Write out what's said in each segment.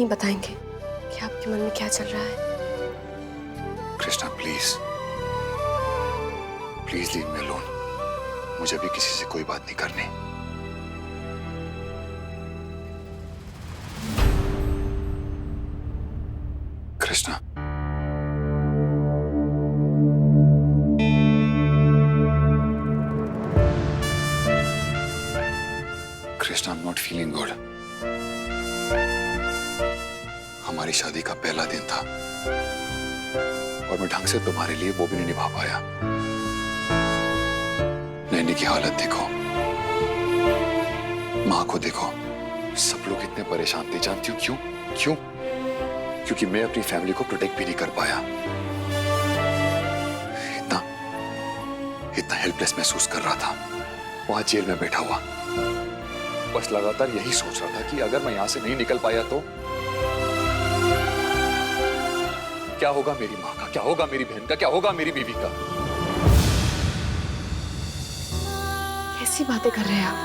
ही बताएंगे कि आपके मन में क्या चल रहा है। Krishna please please leave me alone. मुझे भी किसी से कोई बात नहीं करनी। Krishna Krishna, I am not feeling good. हमारी शादी का पहला दिन था और मैं ढंग से तुम्हारे लिए वो भी नहीं निभा पाया। नैनी की हालत देखो, मां को देखो, सब लोग इतने परेशान थे। जानती हो क्यों? क्यों? क्योंकि मैं अपनी फैमिली को प्रोटेक्ट भी नहीं कर पाया। इतना इतना हेल्पलेस महसूस कर रहा था वहां जेल में बैठा हुआ। बस लगातार यही सोच रहा था कि अगर मैं यहां से नहीं निकल पाया तो क्या होगा मेरी मां का, क्या होगा मेरी बहन का, क्या होगा मेरी बीवी का। कैसी बातें कर रहे हैं आप?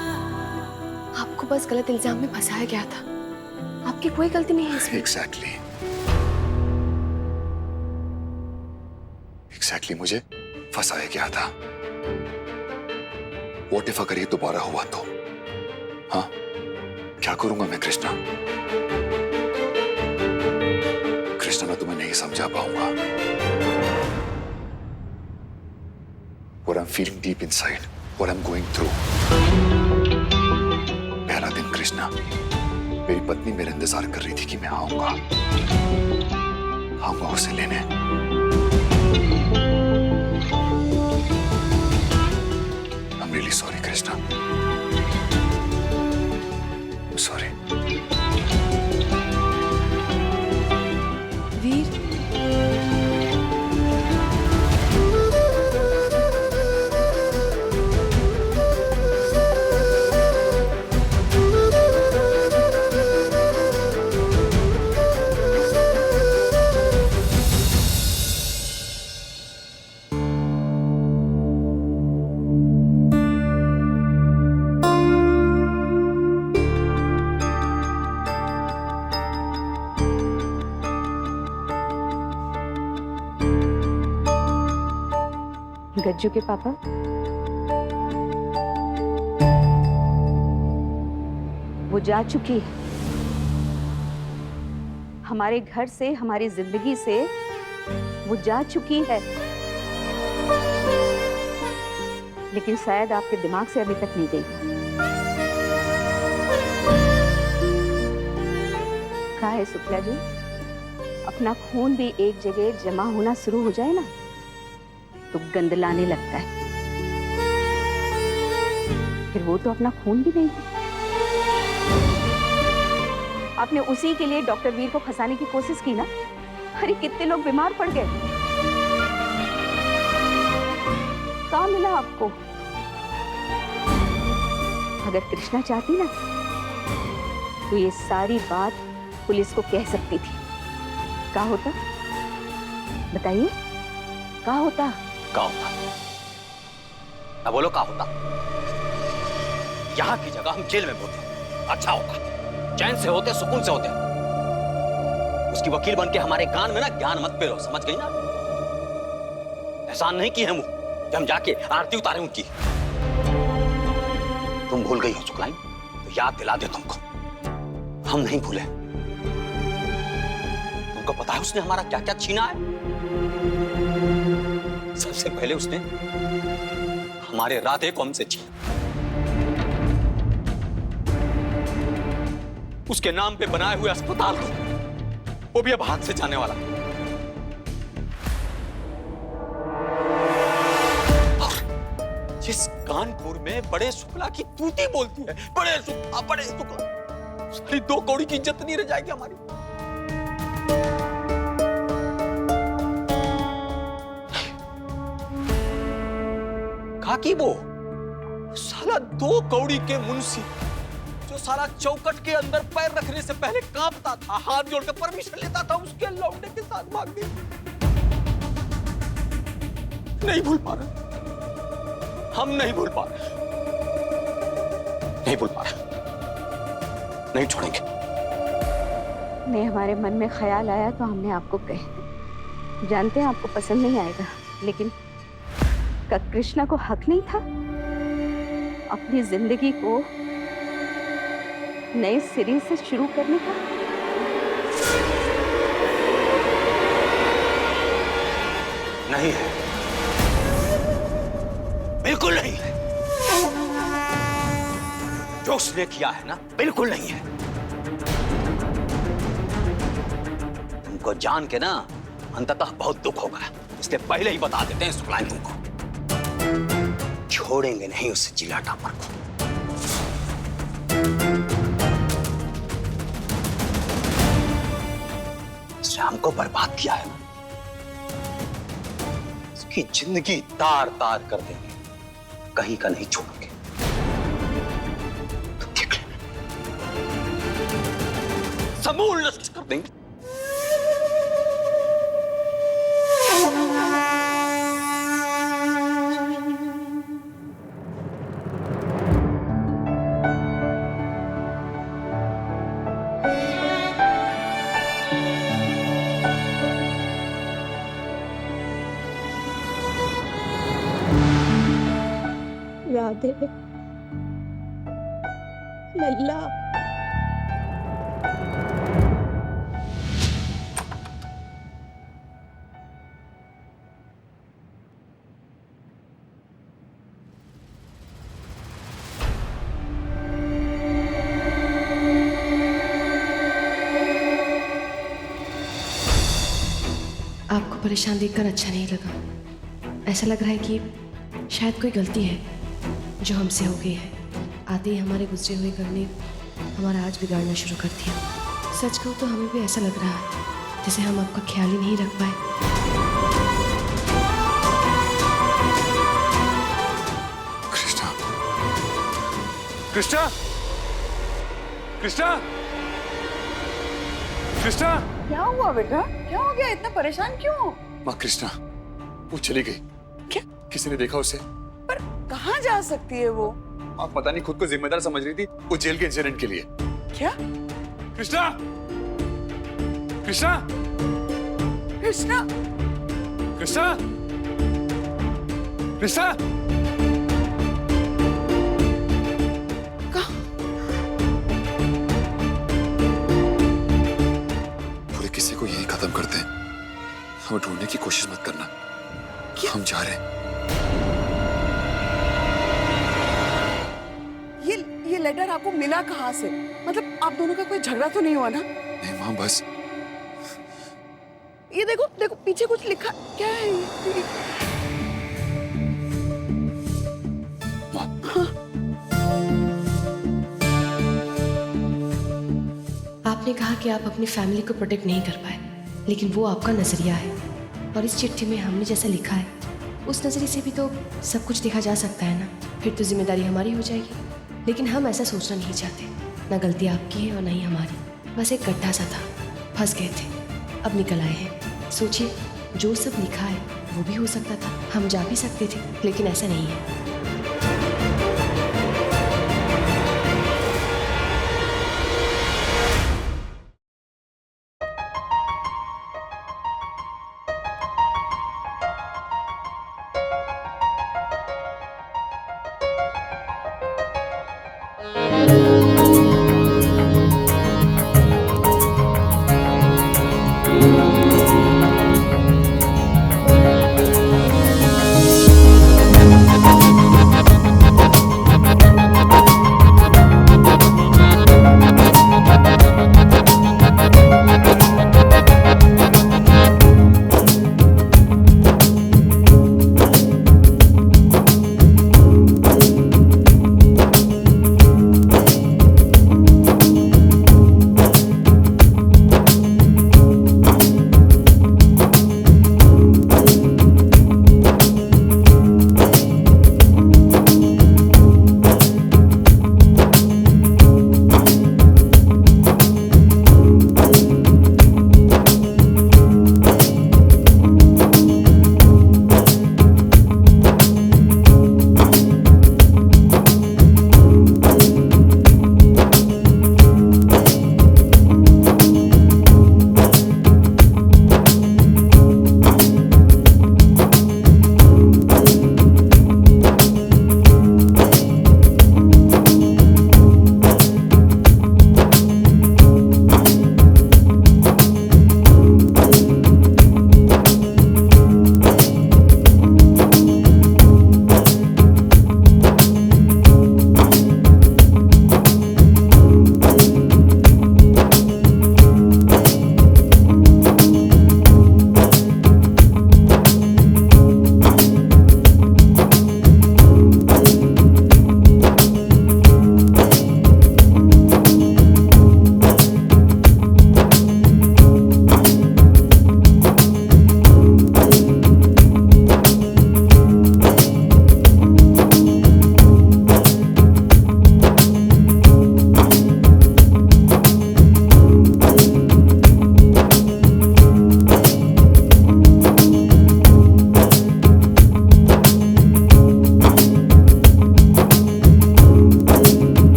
आपको बस गलत इल्जाम में फंसाया गया था, आपकी कोई गलती नहीं है इसमें। एग्जैक्टली मुझे फंसाया गया था। व्हाट इफ अगर ये दोबारा हुआ तो? हाँ, क्या करूंगा मैं कृष्णा? कृष्णा, मैं तुम्हें नहीं समझा पाऊंगा। What I'm feeling deep inside, what I'm going through. पहला दिन कृष्णा, मेरी पत्नी मेरे इंतजार कर रही थी कि मैं आऊंगा उसे लेने। I'm really sorry Krishna, I'm sorry. वीर, गज्जू के पापा, वो जा चुकी है। हमारे घर से, हमारी जिंदगी से वो जा चुकी है। लेकिन शायद आपके दिमाग से अभी तक नहीं गई। कहा है शुक्ला जी, अपना खून भी एक जगह जमा होना शुरू हो जाए ना तो गंदलाने लगता है। फिर वो तो अपना खून भी नहीं है। आपने उसी के लिए डॉक्टर वीर को फंसाने की कोशिश की ना। अरे कितने लोग बीमार पड़ गए। कहाँ मिला आपको? अगर कृष्णा चाहती ना तो ये सारी बात पुलिस को कह सकती थी। क्या होता बताइए? क्या होता? क्या होता? ना बोलो क्या होता? यहाँ की जगह हम जेल में होते, अच्छा होता, चैन से होते, सुकून से होते। उसकी वकील बन के हमारे कान में ना ज्ञान मत पेरो, समझ गई ना? एहसान नहीं किए हम कि हम जाके आरती उतारे उनकी। तुम भूल गई हो शुक्लाई, तो याद दिला दे तुमको। हम नहीं भूले। तुमको पता है उसने हमारा क्या क्या छीना है? सबसे पहले उसने हमारे राधे को हमसे छीना। उसके नाम पे बनाए हुए अस्पताल को, वो भी अब हाथ से जाने वाला। और जिस कानपुर में बड़े शुक्ला की तूती बोलती है, बड़े शुक्ला, सारी 2 कौड़ी की इज्जत नहीं रह जाएगी हमारी। खाकी वो साला 2 कौड़ी के मुंशी जो साला चौकट के अंदर पैर रखने से पहले कांपता था, हाथ जोड़ के परमिशन लेता था, उसके लौंडे के साथ भाग गई। नहीं भूल पा रहा, हम नहीं भूल पा रहे, नहीं भूल पा रहे, नहीं छोड़ेंगे, नहीं, हमारे मन में ख्याल आया तो हमने आपको कहे। जानते हैं आपको पसंद नहीं आएगा, लेकिन क्या कृष्णा को हक नहीं था अपनी जिंदगी को नए सिरे से शुरू करने का? नहीं है, बिल्कुल नहीं है। जो उसने किया है ना, बिल्कुल नहीं है। तुमको जान के ना अंततः बहुत दुख होगा, इसलिए पहले ही बता देते हैं सुखलाइन तुमको। छोड़ेंगे नहीं उस जिला टापर को। उसने हमको बर्बाद किया है, उसकी जिंदगी तार तार कर देंगे, कहीं का नहीं छोड़ेंगे। तो देख लेना, समूल नष्ट कर देंगे। राधे, लल्ला, आपको परेशान देखकर अच्छा नहीं लगा। ऐसा लग रहा है कि शायद कोई गलती है जो हमसे हो गई है। आते ही हमारे गुजरे हुए घर ने हमारा आज बिगाड़ना शुरू कर दिया। सच कहूँ तो हमें भी ऐसा लग रहा है जैसे हम आपका ख्याल ही नहीं रख पाए। कृष्णा, कृष्णा, कृष्णा, कृष्णा! क्या हुआ बेटा? क्या हो गया? इतना परेशान क्यों? माँ, कृष्णा वो चली गई। क्या? किसी ने देखा उसे? पर कहाँ जा सकती है वो? माँ पता नहीं खुद को जिम्मेदार समझ रही थी वो जेल के इंसिडेंट के लिए। क्या? कृष्णा! कृष्णा! कृष्णा! कृष्णा! कृष्णा! पूरे किस्से को यही खत्म करते हैं। हम ढूंढने की कोशिश मत करना। हम जा रहे हैं। ये लेटर आपको मिला कहाँ से? मतलब आप दोनों का कोई झगड़ा तो नहीं हुआ ना? नहीं माँ, बस ये देखो देखो पीछे कुछ लिखा। क्या है ये? माँ, आपने कहा कि आप अपनी फैमिली को प्रोटेक्ट नहीं कर पाए, लेकिन वो आपका नजरिया है। और इस चिट्ठी में हमने जैसा लिखा है उस नजरिए से भी तो सब कुछ देखा जा सकता है ना। फिर तो जिम्मेदारी हमारी हो जाएगी। लेकिन हम ऐसा सोचना नहीं चाहते। ना गलती आपकी है और ना ही हमारी। बस एक गड्ढा सा था, फंस गए थे, अब निकल आए हैं। सोचिए, जो सब लिखा है वो भी हो सकता था। हम जा भी सकते थे, लेकिन ऐसा नहीं है।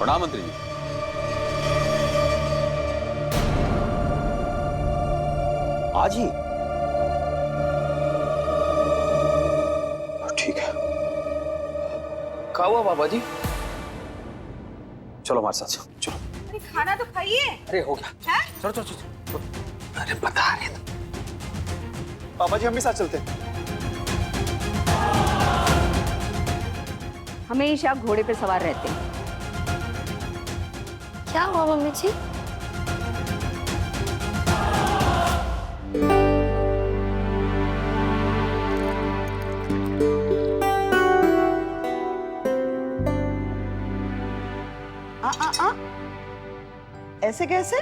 प्रणाम मंत्री जी। आज ही? ठीक है। क्या हुआ बाबा जी? चलो हमारे साथ चलो। अरे खाना तो खाइए। अरे हो गया। चलो चलो चलो। अरे बता रहे थे बाबा जी, हम भी साथ चलते हैं। हमेशा घोड़े पे सवार रहते हैं। क्या हुआ मम्मी जी? ऐसे कैसे?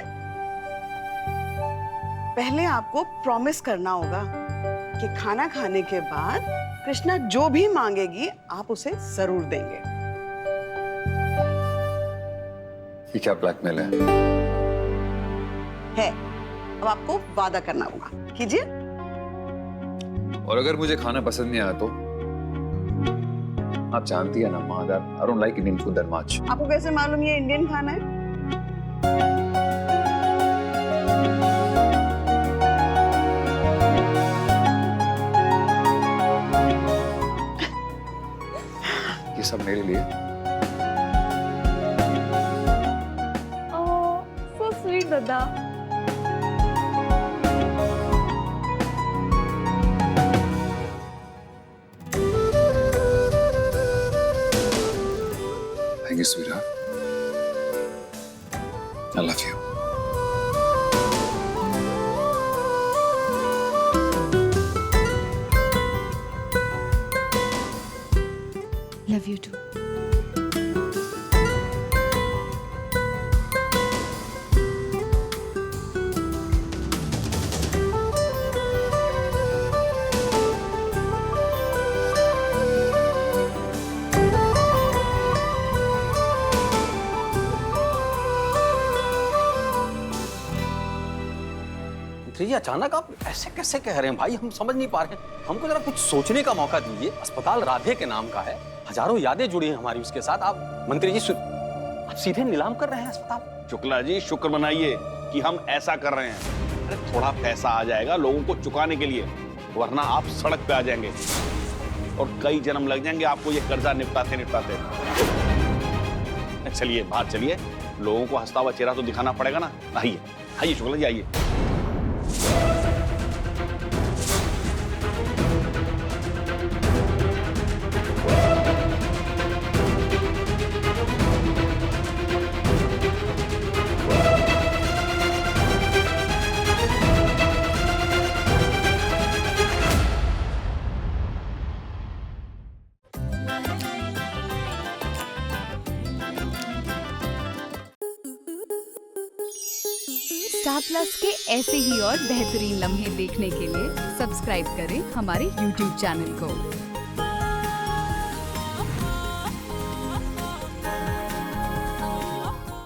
पहले आपको प्रॉमिस करना होगा कि खाना खाने के बाद कृष्णा जो भी मांगेगी आप उसे जरूर देंगे। ये क्या ब्लैकमेल है? अब आपको वादा करना होगा, कीजिए। और अगर मुझे खाना पसंद नहीं आया तो? आप जानती है ना मादर, I don't like Indian food that much. आपको कैसे मालूम ये इंडियन खाना है? ये सब मेरे लिए। सो स्वीट दादा। Thank you, sweetheart. I love you. Love you too. मंत्री जी अचानक आप ऐसे कैसे कह रहे हैं भाई, हम समझ नहीं पा रहे हैं। हमको जरा कुछ सोचने का मौका दीजिए। अस्पताल राधे के नाम का है, हजारों यादें जुड़ी हैं हमारी उसके साथ। आप मंत्री जी आप सीधे नीलाम कर रहे हैं अस्पताल। शुक्ला जी शुक्र मनाइए कि हम ऐसा कर रहे हैं। अरे थोड़ा पैसा आ जाएगा लोगों को चुकाने के लिए, वरना आप सड़क पे आ जाएंगे और कई जन्म लग जाएंगे आपको ये कर्जा निपटाते निपटाते। चलिए बाहर चलिए, लोगों को हंसता हुआ चेहरा तो दिखाना पड़ेगा ना। आइए आइए शुक्ला जी आइए। स्टार प्लस के ऐसे ही और बेहतरीन लम्हे देखने के लिए सब्सक्राइब करें हमारे YouTube चैनल को।